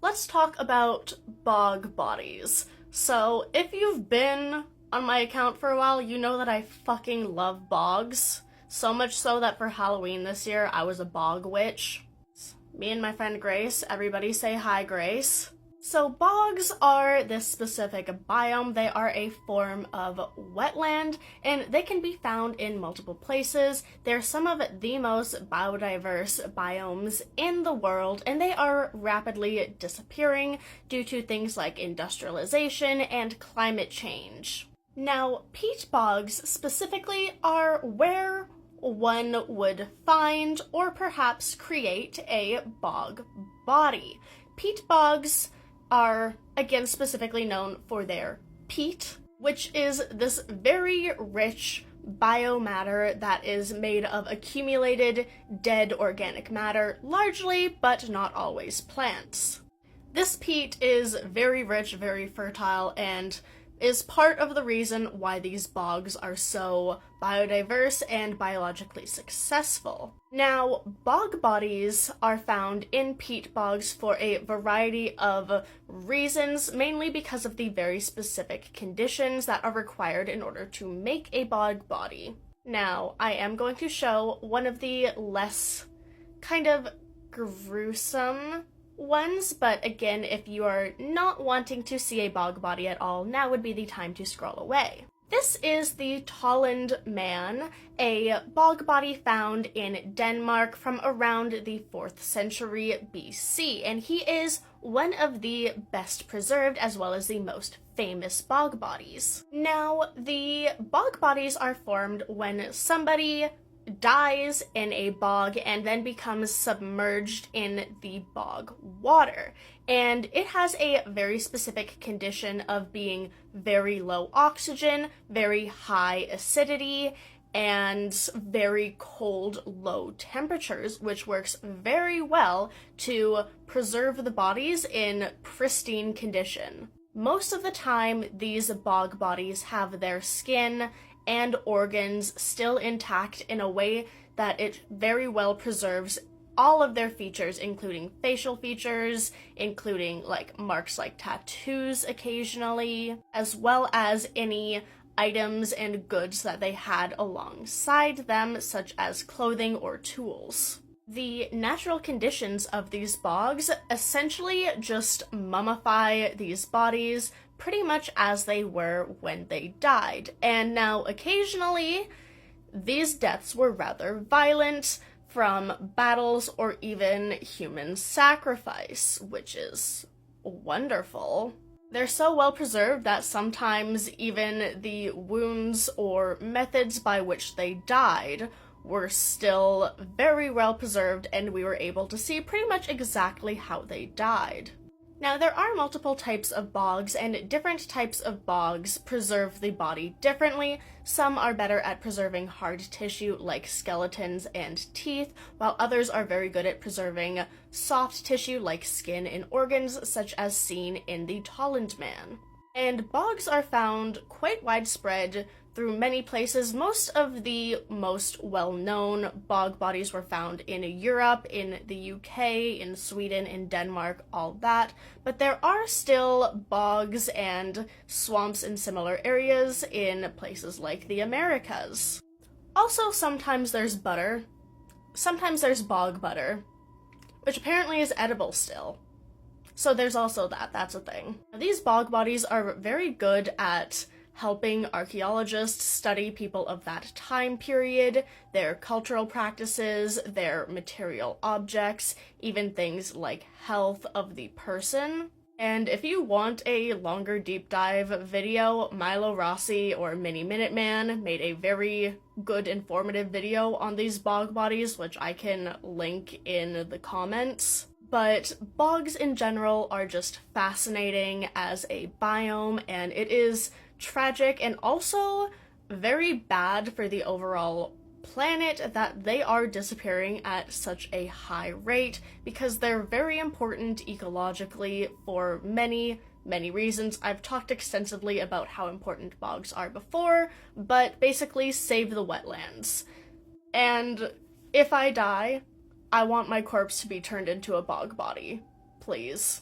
let's talk about bog bodies. So, if you've been on my account for a while, you know that I fucking love bogs. So much so that for Halloween this year, I was a bog witch. Me and my friend Grace, everybody say hi, Grace. So bogs are this specific biome. They are a form of wetland, and they can be found in multiple places. They're some of the most biodiverse biomes in the world, and they are rapidly disappearing due to things like industrialization and climate change. Now, peat bogs specifically are where one would find or perhaps create a bog body. Peat bogs are, again, specifically known for their peat, which is this very rich biomatter that is made of accumulated dead organic matter, largely, but not always, plants. This peat is very rich, very fertile, and is part of the reason why these bogs are so biodiverse and biologically successful. Now, bog bodies are found in peat bogs for a variety of reasons, mainly because of the very specific conditions that are required in order to make a bog body. Now, I am going to show one of the less kind of gruesome ones, but again, if you are not wanting to see a bog body at all, now would be the time to scroll away. This is the Tallen Man, a bog body found in Denmark from around the 4th century BC, and he is one of the best preserved as well as the most famous bog bodies. Now, the bog bodies are formed when somebody dies in a bog and then becomes submerged in the bog water. And it has a very specific condition of being very low oxygen, very high acidity, and very cold, low temperatures, which works very well to preserve the bodies in pristine condition. Most of the time, these bog bodies have their skin and organs still intact in a way that it very well preserves all of their features, including facial features, including marks like tattoos occasionally, as well as any items and goods that they had alongside them, such as clothing or tools. The natural conditions of these bogs essentially just mummify these bodies pretty much as they were when they died. And now, occasionally, these deaths were rather violent, from battles or even human sacrifice, which is wonderful. They're so well preserved that sometimes even the wounds or methods by which they died were still very well preserved, and we were able to see pretty much exactly how they died. Now, there are multiple types of bogs, and different types of bogs preserve the body differently. Some are better at preserving hard tissue like skeletons and teeth, while others are very good at preserving soft tissue like skin and organs, such as seen in the Tallen Man. And bogs are found quite widespread through many places. Most of the most well-known bog bodies were found in Europe, in the UK, in Sweden, in Denmark, all that. But there are still bogs and swamps in similar areas in places like the Americas. Also, sometimes there's butter. Sometimes there's bog butter, which apparently is edible still. So there's also that. That's a thing. These bog bodies are very good at helping archaeologists study people of that time period, their cultural practices, their material objects, even things like health of the person. And if you want a longer deep dive video, Milo Rossi or Mini Minuteman made a very good informative video on these bog bodies, which I can link in the comments. But bogs in general are just fascinating as a biome, and it is tragic and also very bad for the overall planet that they are disappearing at such a high rate, because they're very important ecologically for many, many reasons. I've talked extensively about how important bogs are before, but basically save the wetlands. And if I die, I want my corpse to be turned into a bog body, please.